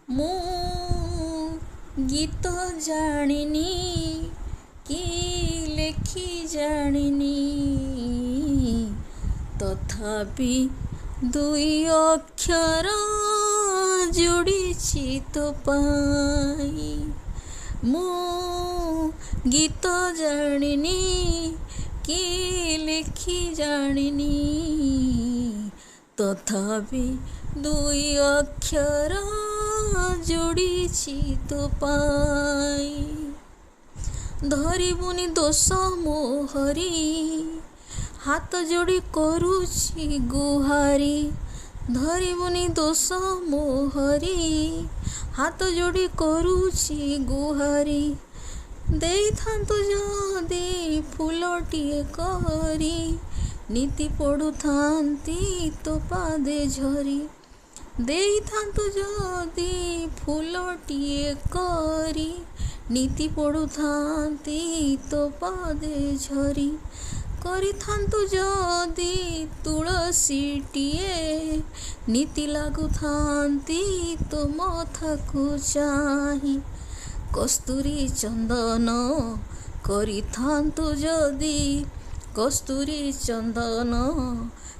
ମୁଁ ଗୀତ ଜାଣିନି କି ଲେଖି ଜାଣିନି, ତଥାପି ଦୁଇ ଅକ୍ଷର ଯୋଡ଼ିଛି ତୋ ପାଇଁ। ମୁଁ ଗୀତ ଜାଣିନି କି ଲେଖି ଜାଣିନି, ତଥାପି ଦୁଇ ଅକ୍ଷର ଯୋଡ଼ିଛି ତୋ ପାଇଁ। ଧରିବୁନି ଦୋଷ ମୋହରି, ହାତ ଯୋଡ଼ି କରୁଛି ଗୁହାରି। ଧରିବୁନି ଦୋଷ ମୋହରି, ହାତ ଯୋଡ଼ି କରୁଛି ଗୁହାରି। ଦେଇଥାନ୍ତୁ ଯଦି ଫୁଲଟିଏ କରି, ନୀତି ପଢ଼ୁଥାନ୍ତି ତୋ ପାଦେ ଝରି। ଦେଇଥାନ୍ତୁ ଯଦି ଫୁଲଟିଏ କରି, ନୀତି ପଢ଼ୁଥାନ୍ତି ତୋ ପାଦେ ଝରି। କରିଥାନ୍ତୁ ଯଦି ତୁଳସୀଟିଏ, ନୀତି ଲାଗୁଥାନ୍ତି ତୋ ମଥାକୁ ଚାହିଁ। କସ୍ତୁରୀ ଚନ୍ଦନ କରିଥାନ୍ତୁ ଯଦି, କସ୍ତୁରୀ ଚନ୍ଦନ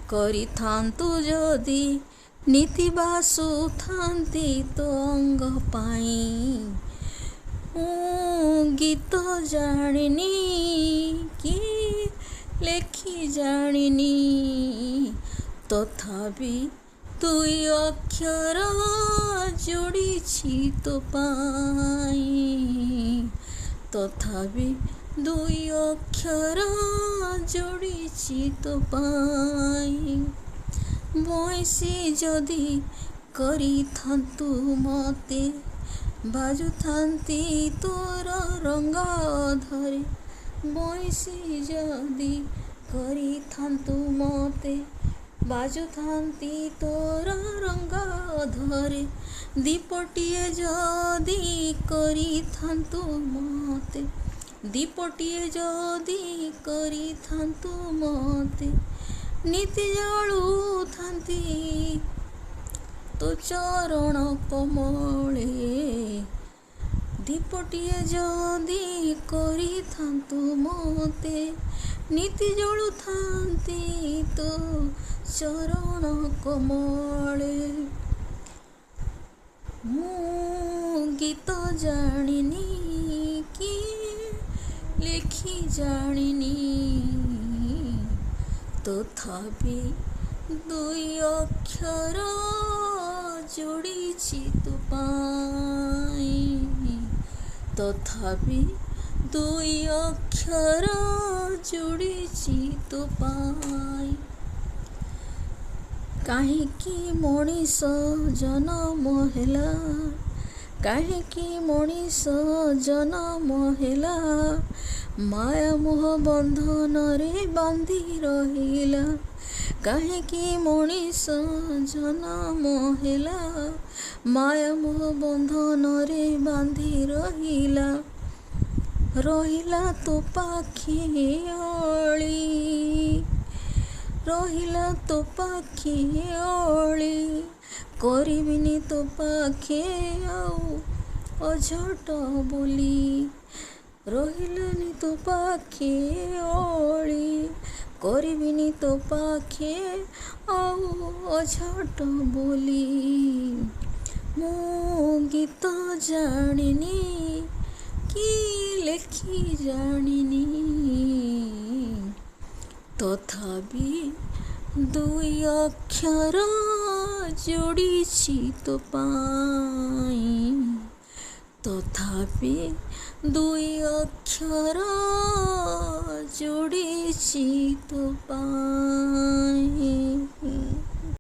କରିଥାନ୍ତୁ ଯଦି, ନୀତି ବାସୁଥାନ୍ତି ତୋ ଅଙ୍ଗ ପାଇଁ। ମୁଁ ଗୀତ ଜାଣିନି କି ଲେଖି ଜାଣିନି, ତଥାପି ଦୁଇ ଅକ୍ଷର ଯୋଡ଼ିଛି ତୋ ପାଇଁ। ତଥାପି ଦୁଇ ଅକ୍ଷର ଯୋଡ଼ିଛି ତୋ ପାଇଁ। ବଇଁଶୀ ଯଦି କରିଥାନ୍ତୁ ମତେ, ବାଜୁଥାନ୍ତି ତୋର ରଙ୍ଗ ଧରେ। ବଇଁଶୀ ଯଦି କରିଥାନ୍ତୁ ମତେ, ବାଜୁଥାନ୍ତି ତୋର ରଙ୍ଗ ଧରେ। ଦୀପଟିଏ ଯଦି କରିଥାନ୍ତୁ ମତେ, ଦୀପଟିଏ ଯଦି କରିଥାନ୍ତୁ ମତେ, ନୀତି ଜଳୁଥାନ୍ତି ତୋ ଚରଣ କମଳେ। ଦୀପଟିଏ ଯଦି କରିଥାନ୍ତୁ ମତେ, ନୀତି ଜଳୁଥାନ୍ତି ତୋ ଚରଣ କମଳେ। ମୁଁ ଗୀତ ଜାଣିନି କି ଲେଖି ଜାଣିନି, ତଥାପି ଦୁଇ ଅକ୍ଷର ଯୋଡ଼ିଛି ତୋ ପାଇଁ। ତଥାପି ଦୁଇ ଅକ୍ଷର ଯୋଡ଼ିଛି ତୋ ପାଇଁ। କାହିଁକି ମଣିଷ ଜନମ ହେଲା, କାହିଁକି ମଣିଷ ଜନମ ହେଲା, ମାୟା ମୋହ ବନ୍ଧନରେ ବାନ୍ଧି ରହିଲା। କାହିଁକି ମଣିଷ ଜନମ ହେଲା, ମାୟା ମୋହ ବନ୍ଧନରେ ବାନ୍ଧି ରହିଲା। ରହିଲା ତୋ ପାଖେ ଅଳି, ରହିଲା ତୋ ପାଖେ ଅଳି, କରିବିନି ତୋ ପାଖେ ଆଉ ଅଝଟ ବୋଲି। ରହିଲାନି ତୋ ପାଖେ ଅଳି, କରିବିନି ତୋ ପାଖେ ଆଉ ଅଝଟ ବୋଲି। ମୁଁ ଗୀତ ଜାଣିନି କି ଲେଖି ଜାଣିନି, ତଥାପି ଦୁଇ ଅକ୍ଷର ଯୋଡ଼ିଛି ତୋ ପାଇଁ। ତଥାପି ଦୁଇ ଅକ୍ଷର ଯୋଡ଼ିଛି ତୋ ପାଇଁ।